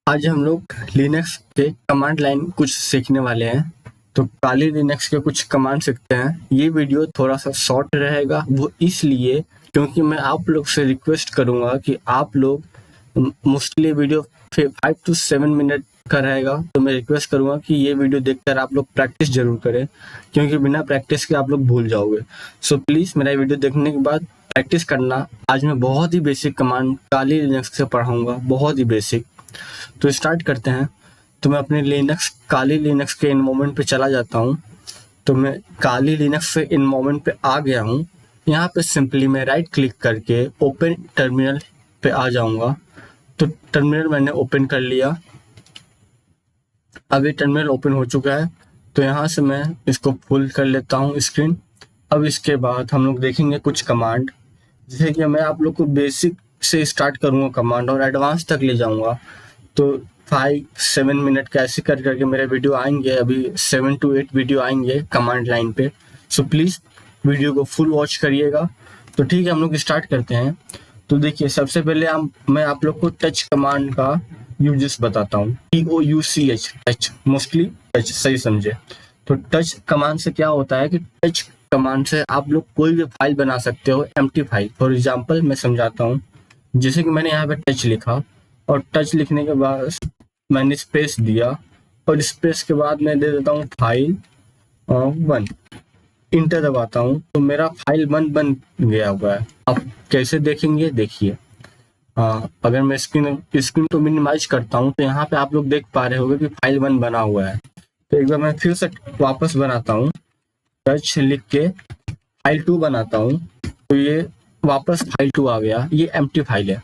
आज हम लोग लिनक्स के कमांड लाइन कुछ सीखने वाले हैं। तो काली लिनक्स के कुछ कमांड सीखते हैं। ये वीडियो थोड़ा सा शॉर्ट रहेगा, वो इसलिए क्योंकि मैं आप लोग से रिक्वेस्ट करूंगा कि आप लोग मोस्टली वीडियो 5 to 7 मिनट का रहेगा। तो मैं रिक्वेस्ट करूंगा कि ये वीडियो देखकर आप लोग प्रैक्टिस जरूर करें, क्योंकि बिना प्रैक्टिस के आप लोग भूल जाओगे। सो प्लीज़ मेरा वीडियो देखने के बाद प्रैक्टिस करना। आज मैं बहुत ही बेसिक कमांड काली लिनक्स से पढ़ाऊंगा, बहुत ही बेसिक। तो स्टार्ट करते हैं। तो मैं अपने लिनक्स काली लिनक्स के इन्वायरमेंट पे चला जाता हूँ। तो मैं काली लिनक्स से इन्वायरमेंट पे आ गया हूँ। यहाँ पे सिंपली मैं राइट क्लिक करके ओपन टर्मिनल पे आ जाऊँगा। तो टर्मिनल मैंने ओपन कर लिया। अभी टर्मिनल ओपन हो चुका है। तो यहाँ से मैं इसको फुल कर लेता हूँ स्क्रीन। अब इसके बाद हम लोग देखेंगे कुछ कमांड, जैसे कि मैं आप लोग को बेसिक से स्टार्ट करूँगा कमांड और एडवांस तक ले जाऊँगा। तो 5-7 मिनट कैसे कर करके मेरे वीडियो आएंगे। अभी 7 to 8 वीडियो आएंगे कमांड लाइन पे। सो प्लीज़ वीडियो को फुल वॉच करिएगा। तो ठीक है, हम लोग स्टार्ट करते हैं। तो देखिए, सबसे पहले मैं आप लोग को टच कमांड का यूजेस बताता हूँ। TOUCH, टच, मोस्टली टच, सही समझे। तो टच कमांड से क्या होता है कि टच कमांड से आप लोग कोई भी फाइल बना सकते हो, एम्प्टी फाइल। फॉर एग्जाम्पल मैं समझाता हूँ। जैसे कि मैंने यहाँ पे टच लिखा और टच लिखने के बाद मैंने स्पेस दिया और स्पेस के बाद मैं दे देता हूँ फाइल 1, इंटर दबाता हूँ। तो मेरा फाइल 1 बन गया हुआ है। आप कैसे देखेंगे, देखिए। अगर मैं स्क्रीन को मिनिमाइज करता हूँ तो यहाँ पे आप लोग देख पा रहे होंगे कि फाइल 1 बना हुआ है। तो एक बार मैं फिर से वापस बनाता हूँ, टच लिख के फाइल 2 बनाता हूँ। तो ये वापस फाइल 2 आ गया, ये एम्प्टी फाइल है।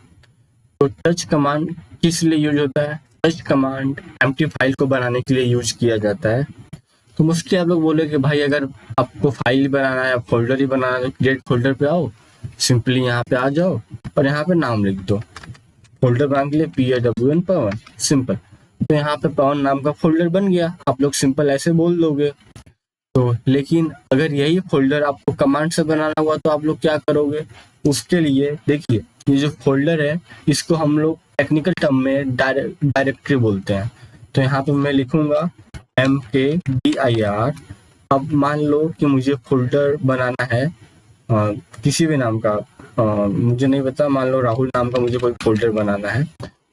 तो टच कमांड किस लिए यूज होता है? टच कमांड एम्प्टी फाइल को बनाने के लिए यूज किया जाता है। तो मोस्टली आप लोग बोले कि भाई अगर आपको फाइल बनाना है, फोल्डर ही बनाना है, क्रिएट फोल्डर पे आओ, सिंपली यहाँ पे आ जाओ और यहाँ पे नाम लिख दो। फोल्डर बनाने के लिए PAWN पवन, सिंपल। तो यहाँ पे पवन नाम का फोल्डर बन गया। आप लोग सिंपल ऐसे बोल दोगे। तो लेकिन अगर यही फोल्डर आपको कमांड से बनाना हुआ तो आप लोग क्या करोगे? उसके लिए देखिए, ये जो फोल्डर है इसको हम लोग टेक्निकल टर्म में डायरेक्टरी बोलते हैं। तो यहाँ पे मैं लिखूंगा MKDIR। अब मान लो कि मुझे फोल्डर बनाना है किसी भी नाम का, मुझे नहीं पता, मान लो राहुल नाम का मुझे कोई फोल्डर बनाना है।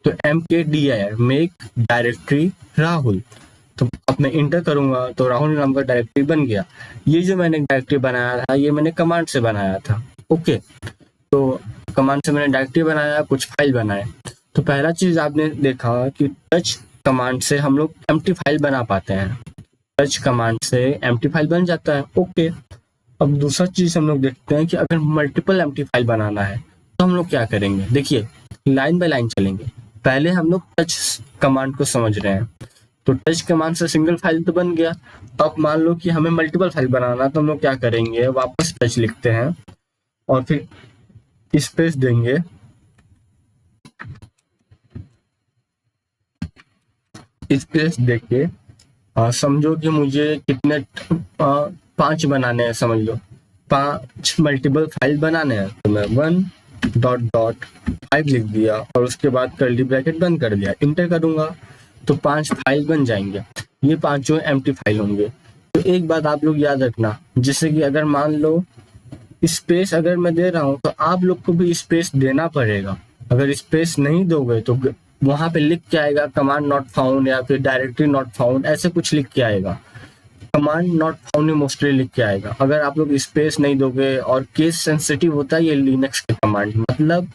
तो MKDIR, मेक डायरेक्टरी राहुल। तो अब मैं इंटर करूंगा तो राहुल नाम का डायरेक्टरी बन गया। ये जो मैंने डायरेक्टरी बनाया था, ये मैंने कमांड से बनाया था। ओके, तो कमांड से मैंने डायरेक्टरी बनाया, कुछ फाइल बनाए। तो पहला चीज आपने देखा कि टच कमांड से हम लोग एम्प्टी फाइल बना पाते हैं। टच कमांड से एम्प्टी फाइल बन जाता है। ओके, अब दूसरा चीज हम लोग देखते हैं कि अगर मल्टीपल एम्प्टी फाइल बनाना है तो हम लोग क्या करेंगे। देखिए, लाइन बाय लाइन चलेंगे। पहले हम लोग टच कमांड को समझ रहे हैं। तो टच कमांड से सिंगल फाइल तो बन गया। अब मान लो कि हमें मल्टीपल फाइल बनाना, तो हम लोग क्या करेंगे, वापस टच लिखते हैं और फिर स्पेस देंगे। स्पेस देके समझो कि मुझे कितने 5 बनाने हैं, समझ लो 5 मल्टीपल फाइल बनाने हैं। तो मैं 1.5 लिख दिया और उसके बाद कर्ली ब्रैकेट बंद कर दिया, इंटर करूंगा तो 5 फाइल बन जाएंगे। ये 5 एम्प्टी फाइल होंगे। तो एक बात आप लोग याद रखना, जैसे कि अगर मान लो स्पेस अगर मैं दे रहा हूँ तो आप लोग को भी स्पेस देना पड़ेगा। अगर स्पेस नहीं दोगे तो वहां पे लिख के आएगा कमांड नॉट फाउंड या फिर डायरेक्टरी नॉट फाउंड, ऐसे कुछ लिख के आएगा। कमांड नॉट फाउंड मोस्टली लिख के आएगा अगर आप लोग स्पेस नहीं दोगे। और केस सेंसिटिव होता है ये लिनक्स के कमांड, मतलब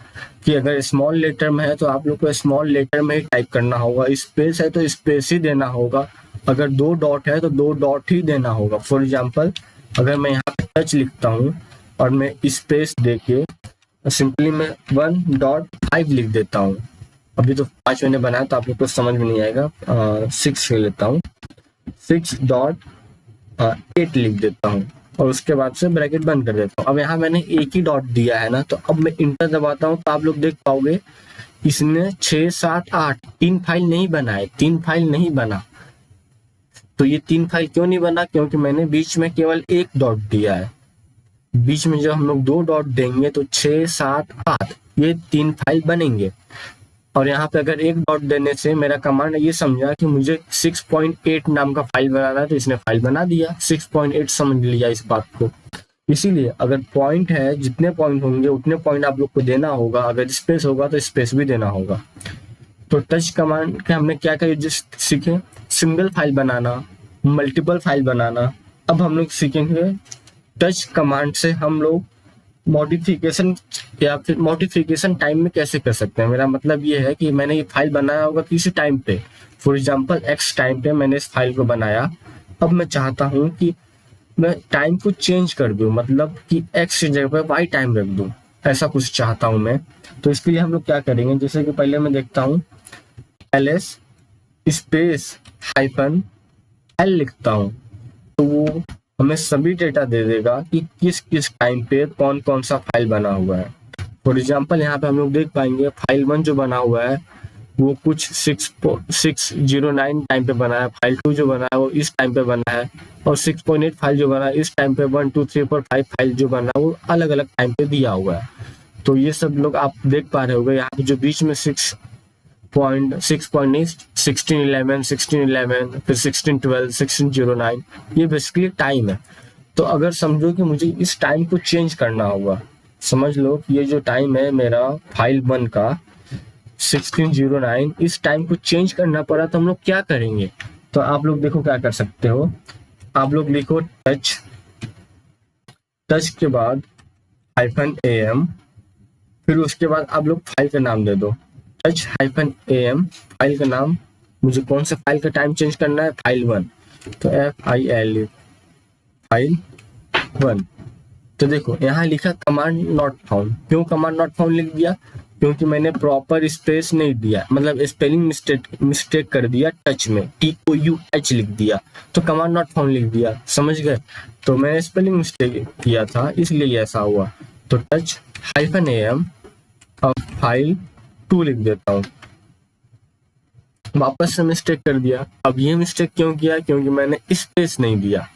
कि अगर स्मॉल लेटर में है तो आप लोग को स्मॉल लेटर में ही टाइप करना होगा, स्पेस है तो स्पेस ही देना होगा, अगर 2 डॉट है तो 2 डॉट ही देना होगा। फॉर एग्जाम्पल, अगर मैं यहाँ पे टच लिखता हूँ और मैं स्पेस देके सिंपली मैं 1.5 लिख देता हूँ। अभी तो 5 मैंने बनाया तो आप लोग को समझ में नहीं आएगा, 6 ले लेता हूँ, 6.8 लिख देता हूँ और उसके बाद से ब्रैकेट बंद कर देता हूँ। अब यहाँ मैंने एक ही डॉट दिया है ना, तो अब मैं इंटर दबाता हूँ तो आप लोग देख पाओगे इसने 6, 7, 8 3 फाइल नहीं बनाए, 3 फाइल नहीं बना। तो ये 3 फाइल क्यों नहीं बना? क्योंकि मैंने बीच में केवल एक डॉट दिया है। बीच में जब हम लोग 2 डॉट देंगे तो 6, 7, 8 ये 3 फाइल बनेंगे। और यहाँ पे अगर एक डॉट देने से मेरा कमांड ये समझा कि मुझे 6.8 नाम का फाइल बनाना है, तो इसने फाइल बना दिया, 6.8 समझ लिया इस बात को। इसीलिए अगर पॉइंट है, जितने पॉइंट होंगे उतने पॉइंट आप लोग को देना होगा, अगर स्पेस होगा तो स्पेस भी देना होगा। तो टच कमांड के हमने क्या क्या यूजेस सीखे, सिंगल फाइल बनाना, मल्टीपल फाइल बनाना। अब हम लोग सीखेंगे टच कमांड से हम लोग मॉडिफिकेशन या फिर मॉडिफिकेशन टाइम में कैसे कर सकते हैं। मेरा मतलब ये है कि मैंने ये फाइल बनाया होगा किसी टाइम पे, फॉर एग्जांपल एक्स टाइम पे मैंने इस फाइल को बनाया। अब मैं चाहता हूँ कि मैं टाइम को चेंज कर दूं, मतलब कि एक्स की जगह पर वाई टाइम रख दूं, ऐसा कुछ चाहता हूं मैं। तो इसके लिए हम लोग क्या करेंगे, जैसे कि पहले मैं देखता हूँ ls स्पेस हाइफन एल लिखता हूँ, तो वो हमें सभी डेटा दे देगा कि किस किस टाइम पे कौन कौन सा फाइल बना हुआ है। फॉर एग्जाम्पल यहाँ पे हम लोग देख पाएंगे फाइल 1 जो बना हुआ है वो कुछ 609 टाइम पे बना है, फाइल 2 जो बना है वो इस टाइम पे बना है, और 6.8 फाइल जो बना है इस टाइम पे, 1 2 3 4 5 फाइल जो बना है वो अलग अलग टाइम पे दिया हुआ है। तो ये सब लोग आप देख पा रहे होंगे, यहाँ पे जो बीच में 16.11 फिर 1612 1609, ये बेसिकली टाइम है। तो अगर समझो कि मुझे इस टाइम को चेंज करना होगा, समझ लो कि ये जो टाइम है मेरा फाइल 1 का 1609, इस टाइम को चेंज करना पड़ा, तो हम लोग क्या करेंगे। तो आप लोग देखो क्या कर सकते हो, आप लोग लिखो टच, टच के बाद -am, फिर उसके बाद आप लोग फाइल का नाम दे दो, टच -am फाइल का नाम। मुझे कौन सा फाइल का टाइम चेंज करना है, फाइल 1, तो FIL फाइल 1। तो देखो यहाँ लिखा कमांड नॉट फाउंड। क्यों कमांड नॉट फाउंड लिख दिया, क्योंकि मैंने प्रॉपर स्पेस नहीं दिया, मतलब स्पेलिंग मिस्टेक कर दिया, टच में TOUH लिख दिया, तो कमांड नॉट फाउंड लिख दिया, समझ गए। तो मैंने स्पेलिंग मिस्टेक किया था इसलिए ऐसा हुआ। तो टच -am अब फाइल 2 लिख देता हूँ, वापस से मिस्टेक कर दिया। अब ये मिस्टेक क्यों किया, क्योंकि मैंने स्पेस नहीं दिया।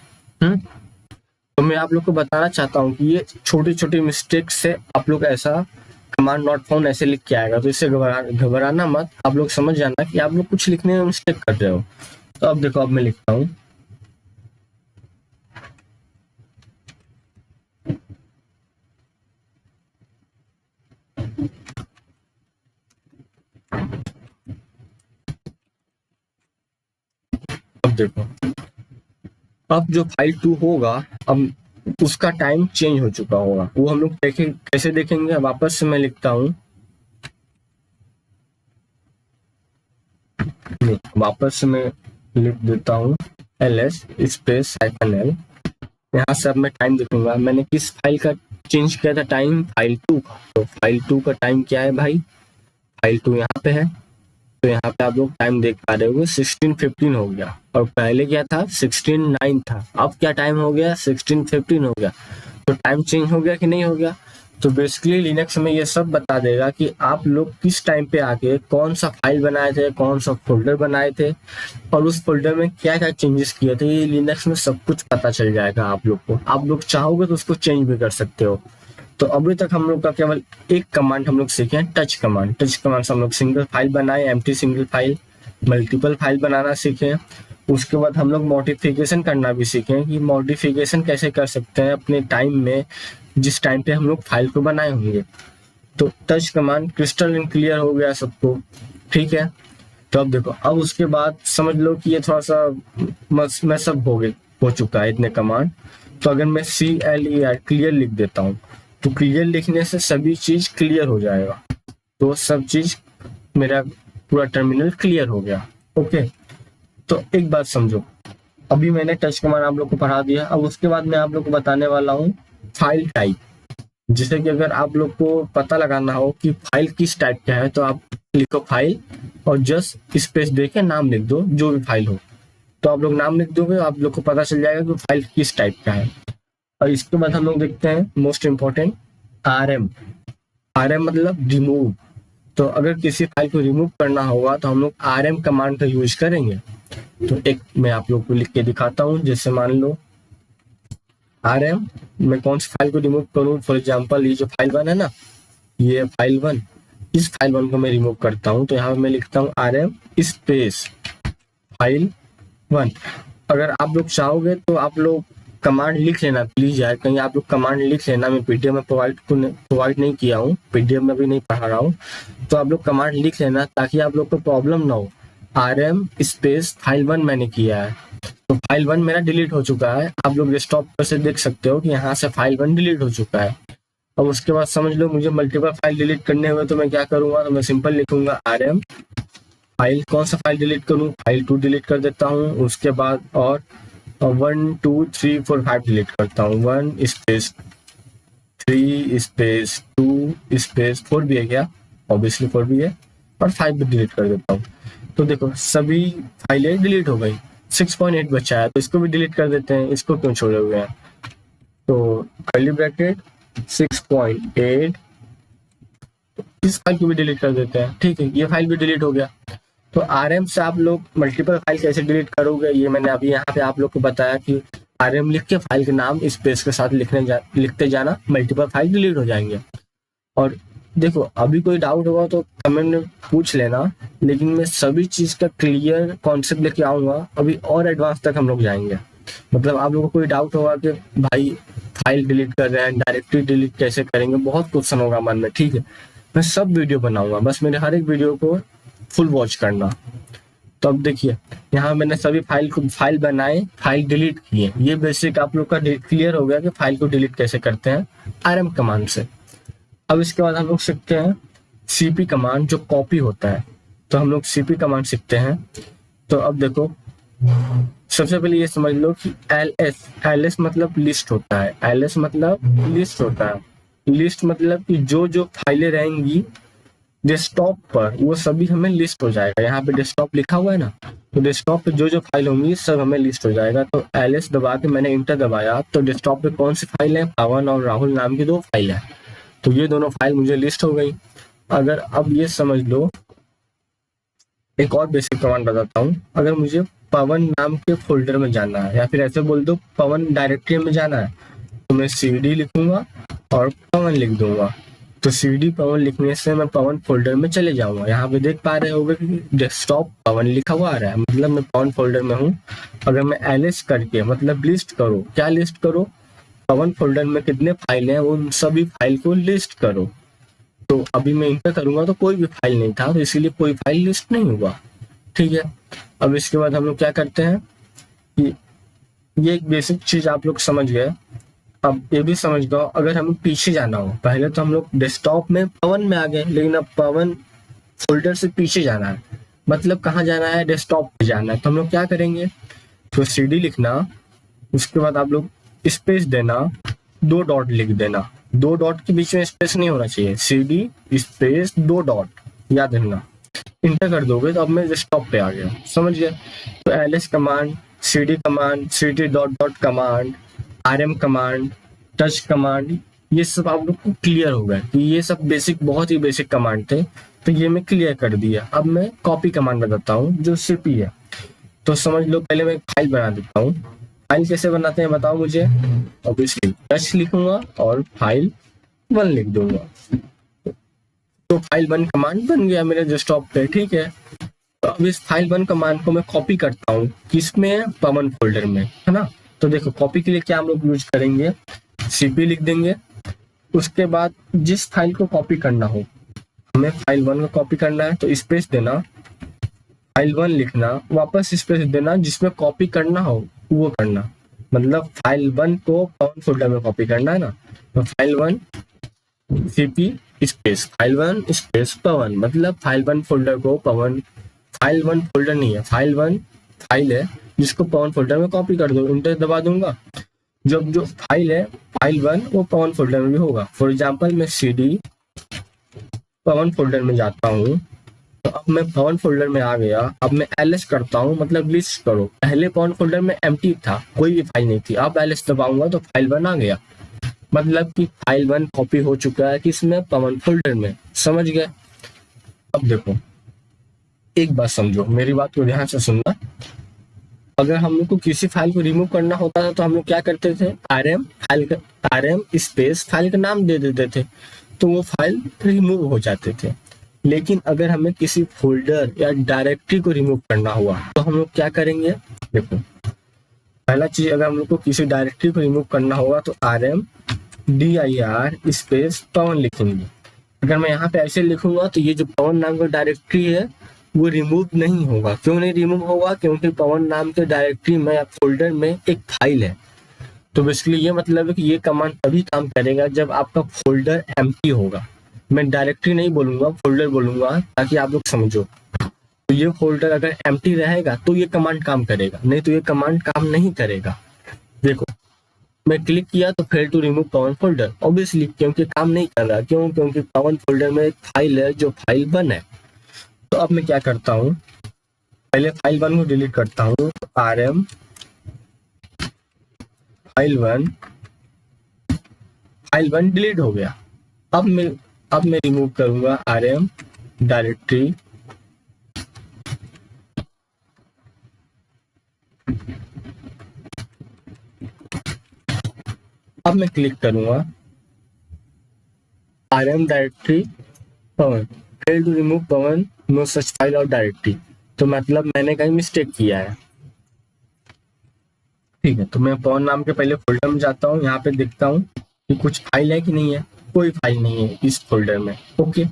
तो मैं आप लोग को बताना चाहता हूँ कि ये छोटी छोटी मिस्टेक से आप लोग ऐसा कमांड नॉट फाउंड ऐसे लिख के आएगा, तो इससे घबराना मत, आप लोग समझ जाना कि आप लोग कुछ लिखने में मिस्टेक कर रहे हो। तो अब देखो, अब मैं लिखता हूँ अब देखो, अब जो फाइल 2 होगा, अब उसका टाइम चेंज हो चुका होगा, वो हम लोग देखें कैसे देखेंगे। वापस से मैं लिखता हूँ, वापस से मैं लिख देता हूँ ls स्पेस -l। यहाँ से अब मैं टाइम देखूंगा, मैंने किस फाइल का चेंज किया था टाइम, फाइल 2 का। तो फाइल 2 का टाइम क्या है भाई, फाइल 2 यहाँ पे है, तो यहाँ पे आप लोग टाइम देख पा रहे होंगे 16:15 हो गया, और पहले क्या था 16:09 था, अब क्या टाइम हो गया 16:15 हो गया। तो टाइम चेंज हो गया कि नहीं हो गया। तो बेसिकली लिनक्स में ये सब बता देगा कि आप लोग किस टाइम पे आके कौन सा फाइल बनाए थे, कौन सा फोल्डर बनाए थे, और उस फोल्डर में क्या क्या चेंजेस किए थे। ये लिनक्स में सब कुछ पता चल जाएगा आप लोग को, आप लोग चाहोगे तो उसको चेंज भी कर सकते हो। तो अभी तक हम लोग का केवल एक कमांड हम लोग सीखे हैं, टच कमांड। टच कमांड से हम लोग सिंगल फाइल बनाए, empty single file, multiple file बनाना सीखे। उसके बाद हम लोग मॉडिफिकेशन करना भी सीखे कि मॉडिफिकेशन कैसे कर सकते हैं अपने टाइम में, जिस टाइम पे हम लोग फाइल को बनाए होंगे। तो touch command crystal and clear हो गया सबको, ठीक है। तो अब देखो, अब उसके बाद समझ लो कि ये थोड़ा सा मैसअप हो चुका है इतने कमांड। तो अगर मैं CLER क्लियर लिख देता हूँ, तो क्लियर लिखने से सभी चीज क्लियर हो जाएगा, तो सब चीज मेरा पूरा टर्मिनल क्लियर हो गया। ओके, तो एक बात समझो, अभी मैंने टच कमांड आप लोग को पढ़ा दिया। अब उसके बाद मैं आप लोग को बताने वाला हूँ फाइल टाइप। जैसे कि अगर आप लोग को पता लगाना हो कि फाइल किस टाइप का है, तो आप लिखो फाइल और जस्ट स्पेस देके नाम लिख दो, जो भी फाइल हो। तो आप लोग नाम लिख दोगे, आप लोग को पता चल जाएगा कि फाइल किस टाइप का है। और इसके बाद हम लोग देखते हैं मोस्ट इम्पोर्टेंट RM। RM मतलब रिमूव। तो अगर किसी फाइल को रिमूव करना होगा तो हम लोग RM कमांड का यूज करेंगे। तो एक मैं आप लोग को लिख के दिखाता हूँ। जैसे मान लो RM मैं कौन सी फाइल को रिमूव करूँ, फॉर एग्जाम्पल ये जो फाइल 1 है ना, ये फाइल 1, इस फाइल 1 को मैं रिमूव करता हूँ, तो यहाँ पे मैं लिखता हूँ rm स्पेस फाइल 1। अगर आप लोग चाहोगे तो आप लोग कमांड लिख लेना प्लीज यार, कहीं आप लोग कमांड लिख लेना, मैं पीडीएफ में प्रोवाइड नहीं किया हूँ, पीडीएफ में भी नहीं पढ़ा रहा हूँ, तो आप लोग कमांड लिख लेना ताकि आप लोग को प्रॉब्लम ना हो। rm स्पेस फाइल 1 मैंने किया है, तो फाइल 1 मेरा डिलीट हो चुका है। आप लोग डेस्कटॉप पर से देख सकते हो कि यहाँ से फाइल 1 डिलीट हो चुका है। अब उसके बाद समझ लो मुझे मल्टीपल फाइल डिलीट करने हुए तो मैं क्या करूंगा, तो मैं सिंपल लिखूंगा rm फाइल, कौन सा फाइल डिलीट करूं, फाइल 2 डिलीट कर देता हूं, उसके बाद और 1 2 3 4 5 डिलीट करता हूं, 1 स्पेस 3 स्पेस 2 स्पेस 4 भी है क्या, ऑब्वियसली 4 भी है, और 5 भी डिलीट कर देता हूँ। तो देखो सभी फाइलें डिलीट हो गई, 6.8 बचा है तो इसको भी डिलीट कर देते हैं, इसको क्यों छोड़े हुए हैं, तो कर्ली ब्रैकेट 6.8, इस फाइल को भी डिलीट कर देते हैं। ठीक है, ये फाइल भी डिलीट हो गया। तो rm से आप लोग मल्टीपल फाइल कैसे डिलीट करोगे, ये मैंने अभी यहाँ पे आप लोग को बताया कि rm लिख के फाइल के नाम स्पेस के साथ लिखते जाना, मल्टीपल फाइल डिलीट हो जाएंगे। और देखो अभी कोई डाउट होगा तो कमेंट में पूछ लेना, लेकिन मैं सभी चीज का क्लियर कॉन्सेप्ट लेके आऊंगा, अभी और एडवांस तक हम लोग जाएंगे। मतलब आप लोगों को कोई डाउट होगा कि भाई फाइल डिलीट कर रहे हैं, डायरेक्टली डिलीट कैसे करेंगे, बहुत क्वेश्चन होगा मन में। ठीक है, मैं सब वीडियो बनाऊंगा, बस मेरे हर एक वीडियो को फुल वॉच करना। तो अब देखिए यहाँ मैंने सभी फाइल बनाए, फाइल डिलीट किए, ये बेसिक आप लोग का क्लियर हो गया कि फाइल को डिलीट कैसे करते हैं rm कमांड से। अब इसके बाद हम लोग सीखते हैं cp कमांड जो कॉपी होता है, तो हम लोग cp कमांड सीखते हैं। तो अब देखो सबसे पहले ये समझ लो कि ls मतलब लिस्ट होता है, ls मतलब लिस्ट होता है, लिस्ट मतलब कि जो फाइलें रहेंगी डेस्कटॉप पर वो सभी हमें लिस्ट हो जाएगा। यहाँ पे डेस्कटॉप लिखा हुआ है ना, तो डेस्कटॉप पे जो फाइल होंगी सब हमें लिस्ट हो जाएगा। तो ls दबा के मैंने इंटर दबाया, तो डेस्कटॉप पे कौन सी फाइल है, पवन और राहुल नाम की 2 फाइल है, तो ये दोनों फाइल मुझे लिस्ट हो गई। अगर अब ये समझ लो, एक और बेसिक कमांड बताता हूँ, अगर मुझे पवन नाम के फोल्डर में जाना है, या फिर ऐसे बोल दो पवन डायरेक्टरी में जाना है, तो मैं cd लिखूंगा और पवन लिख दूंगा। तो cd पवन लिखने से मैं पवन फोल्डर में चले जाऊंगा। यहाँ पे देख पा रहे होगे कि डेस्कटॉप पवन लिखा हुआ आ रहा है, मतलब मैं पवन फोल्डर में हूँ। अगर मैं ls करके मतलब लिस्ट करो, क्या लिस्ट करो, पवन फोल्डर में कितने फाइल हैं उन सभी फाइल को लिस्ट करो। तो अभी मैं इंटर करूंगा तो कोई भी फाइल नहीं था, तो इसीलिए कोई फाइल लिस्ट नहीं हुआ। ठीक है, अब इसके बाद हम लोग क्या करते हैं कि ये एक बेसिक चीज आप लोग समझ गए। अब ये भी समझ गए, अगर हमें पीछे जाना हो, पहले तो हम लोग डेस्कटॉप में पवन में आ गए, लेकिन अब पवन फोल्डर से पीछे जाना है, मतलब कहाँ जाना है, डेस्कटॉप पे जाना है। तो हम लोग क्या करेंगे, तो cd लिखना, उसके बाद आप लोग स्पेस देना, 2 डॉट लिख देना, 2 डॉट के बीच में स्पेस नहीं होना चाहिए, cd स्पेस 2 डॉट, याद रखना। इंटर कर दोगे तो अब मैं डेस्कटॉप पे आ गया, समझ गए। तो ls command, cd command, cd dot dot command, rm command, touch command, ये सब आप लोग को क्लियर होगा कि ये सब बेसिक, बहुत ही बेसिक कमांड थे, तो ये मैं क्लियर कर दिया। अब मैं कॉपी कमांड बताता हूँ जो cp है। तो समझ लो, पहले मैं फाइल बना देता हूँ। फाइल कैसे बनाते हैं बताओ मुझे, ऑब्वियसली टच लिखूंगा और फाइल 1 लिख दूंगा, तो फाइल 1 कमांड बन गया मेरे डेस्कटॉप पे। ठीक है, तो अब इस फाइल 1 कमांड को मैं कॉपी करता हूँ, किसमें, पवन फोल्डर में, है ना। तो देखो कॉपी के लिए क्या हम लोग यूज करेंगे, cp लिख देंगे, उसके बाद जिस फाइल को कॉपी करना हो, हमें फाइल 1 को कॉपी करना है तो स्पेस देना, फाइल 1 लिखना, वापस स्पेस देना, जिसमें कॉपी करना हो वो करना, मतलब फाइल 1 को पवन फोल्डर में कॉपी करना है ना, तो file 1 cp space file 1 space Pawan, मतलब फाइल 1 फोल्डर को पवन, फाइल 1 फोल्डर नहीं है, फाइल 1 फाइल है जिसको पवन फोल्डर में कॉपी कर दो, इंटर दबा दूंगा। जब जो फाइल है फाइल 1 वो पवन फोल्डर में भी होगा। फॉर एग्जांपल मैं cd पवन फोल्डर में जाता हूँ, तो अब मैं पवन फोल्डर में आ गया। अब मैं ls करता हूँ, मतलब लिस्ट करो, पहले पवन फोल्डर में एम्प्टी था, कोई भी फाइल नहीं थी, अब ls दबाऊंगा तो फाइल 1 आ गया, मतलब कि फाइल 1 कॉपी हो चुका है किसमें, पवन फोल्डर में, समझ गए। अब देखो एक बात समझो, मेरी बात को ध्यान से सुनना। अगर हम लोग को किसी फाइल को रिमूव करना होता था तो हम लोग क्या करते थे, rm स्पेस फाइल का नाम दे देते थे, तो वो फाइल रिमूव हो जाते थे। लेकिन अगर हमें किसी फोल्डर या डायरेक्टरी को रिमूव करना हुआ तो हम लोग क्या करेंगे। देखो, पहला चीज, अगर हम लोग को किसी डायरेक्टरी को रिमूव करना होगा तो RMDIR स्पेस पवन लिखेंगे। अगर मैं यहाँ पे ऐसे लिखूंगा तो ये जो पवन नाम का डायरेक्टरी है वो रिमूव नहीं होगा। क्यों नहीं रिमूव होगा? क्योंकि पवन नाम के डायरेक्टरी में या फोल्डर में एक फाइल है। तो बेसिकली ये मतलब है कि ये कमांड तभी काम करेगा जब आपका फोल्डर एम्प्टी होगा। मैं डायरेक्टरी नहीं बोलूंगा, फोल्डर बोलूंगा ताकि आप लोग समझो। तो ये फोल्डर अगर एम्प्टी रहेगा तो ये कमांड काम करेगा, नहीं तो ये कमांड काम नहीं करेगा। देखो, मैं क्लिक किया तो fail to remove Pawan folder, obviously क्योंकि काम नहीं कर रहा। क्यों? क्योंकि पवन फोल्डर में एक फाइल है जो फाइल 1 है। तो अब मैं क्या करता हूँ, पहले फाइल 1 को डिलीट करता हूँ। RM फाइल 1 डिलीट हो गया। अब मैं रिमूव करूंगा RM डायरेक्टरी। अब मैं क्लिक करूंगा RM directory Pawan, fail to remove Pawan, no such file और डायरेक्टरी। तो मतलब मैंने कहीं मिस्टेक किया है। ठीक है, तो मैं पवन नाम के पहले फोल्डर में जाता हूँ। यहाँ पे देखता हूँ कि कुछ फाइल है कि नहीं है। कोई फाइल नहीं है इस फोल्डर में। ओके,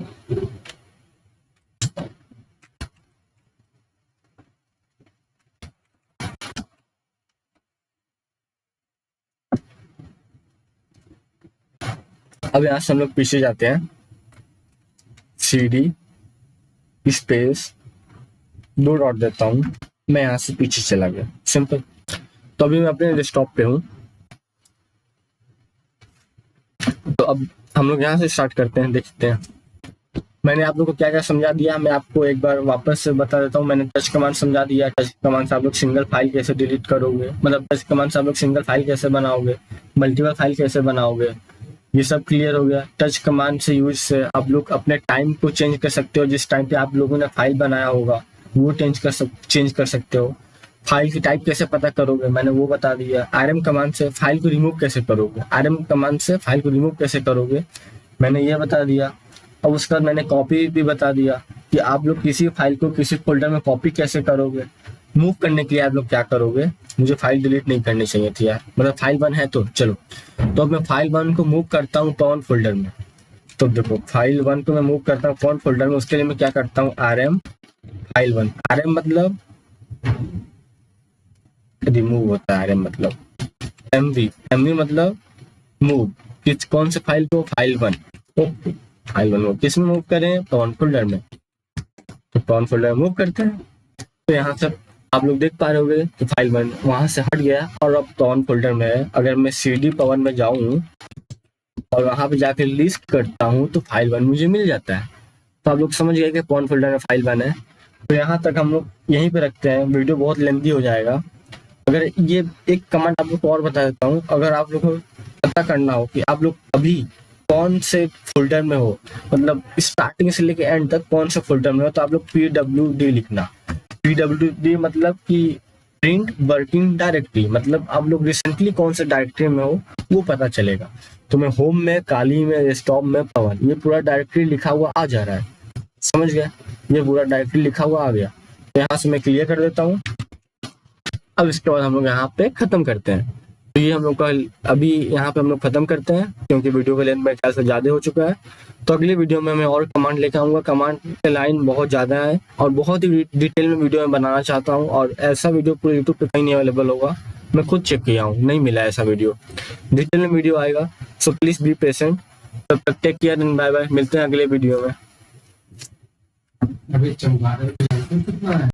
अब यहाँ से हम लोग पीछे जाते हैं। CD स्पेस 2 डॉट देता हूँ। मैं यहाँ से पीछे चला गया, सिंपल। तो अभी मैं अपने डेस्कटॉप पे हूँ। तो अब हम लोग यहाँ से स्टार्ट करते हैं, देखते हैं मैंने आप लोग को क्या क्या समझा दिया। मैं आपको एक बार वापस से बता देता हूँ। मैंने टच कमांड समझा दिया। टच कमांड से आप लोग सिंगल फाइल कैसे डिलीट करोगे, मतलब टच कमांड से आप लोग सिंगल फाइल कैसे बनाओगे, मल्टीपल फाइल कैसे बनाओगे, ये सब क्लियर हो गया। टच कमांड से यूज से आप लोग अपने टाइम को चेंज कर सकते हो। जिस टाइम पे आप लोगों ने फाइल बनाया होगा वो चेंज कर सकते हो। फाइल की टाइप कैसे पता करोगे, मैंने वो बता दिया। RM कमांड से फाइल को रिमूव कैसे करोगे, RM कमांड से फाइल को रिमूव कैसे करोगे, मैंने ये बता दिया। अब उसके बाद मैंने कॉपी भी बता दिया कि आप लोग किसी फाइल को किसी फोल्डर में कॉपी कैसे करोगे। मूव करने के लिए आप लोग क्या करोगे, मुझे फाइल डिलीट नहीं करनी चाहिए थी यार, मतलब फाइल 1 है तो चलो। तो अब मैं फाइल 1 को मूव करता हूँ पवन फोल्डर में। तो देखो, फाइल 1 को मैं मूव करता हूँ पवन फोल्डर में। उसके लिए मैं क्या करता हूँ, RM फाइल 1। RM मतलब रिमूव होता है, RM मतलब MV मतलब मूव। कौन से फाइल को, फाइल 1। ओके, फाइल 1 को किस में मूव करें, पवन फोल्डर में। तो पवन फोल्डर में मूव करते हैं। तो यहाँ से आप लोग देख पा रहे होंगे कि फाइल 1 वहां से हट गया और अब पवन फोल्डर में है। अगर मैं CD पवन में जाऊं और वहां पे जाकर लिस्ट करता हूं तो फाइल 1 मुझे मिल जाता है। तो आप लोग समझ गए कि पवन फोल्डर में फाइल 1 है। तो यहाँ तक हम लोग यहीं पे रखते हैं, वीडियो बहुत लेंथी हो जाएगा। अगर ये एक कमांड आप लोग को और बता देता हूँ, अगर आप लोग को पता करना हो कि आप लोग अभी कौन से फोल्डर में हो, मतलब स्टार्टिंग से लेके एंड तक कौन से फोल्डर में हो, तो आप लोग PWD लिखना। PWD मतलब कि प्रिंट वर्किंग डायरेक्टरी, मतलब आप लोग रिसेंटली कौन से डायरेक्टरी में हो वो पता चलेगा। तो मैं होम में, काली में, डेस्कटॉप में, पवन, ये पूरा डायरेक्टरी लिखा हुआ आ जा रहा है। समझ गया, ये पूरा डायरेक्टरी लिखा हुआ आ गया। तो यहाँ से मैं क्लियर कर देता हूँ। अब इसके बाद हम लोग यहाँ पे खत्म करते हैं। तो ये हम लोग का अभी यहाँ पे हम लोग खत्म करते हैं, क्योंकि वीडियो का लेंथ मेरे ख्याल से ज्यादा हो चुका है। तो अगली वीडियो में मैं और कमांड लेकर आऊंगा। कमांड के लाइन बहुत ज्यादा है और बहुत ही डिटेल में वीडियो में बनाना चाहता हूँ, और ऐसा वीडियो पूरे यूट्यूब पे कहीं नहीं अवेलेबल होगा। मैं खुद चेक किया हूँ, नहीं मिला ऐसा वीडियो। डिटेल में वीडियो आएगा, सो प्लीज बी पेशेंट। तब तक take care and bye bye. मिलते हैं अगले वीडियो में।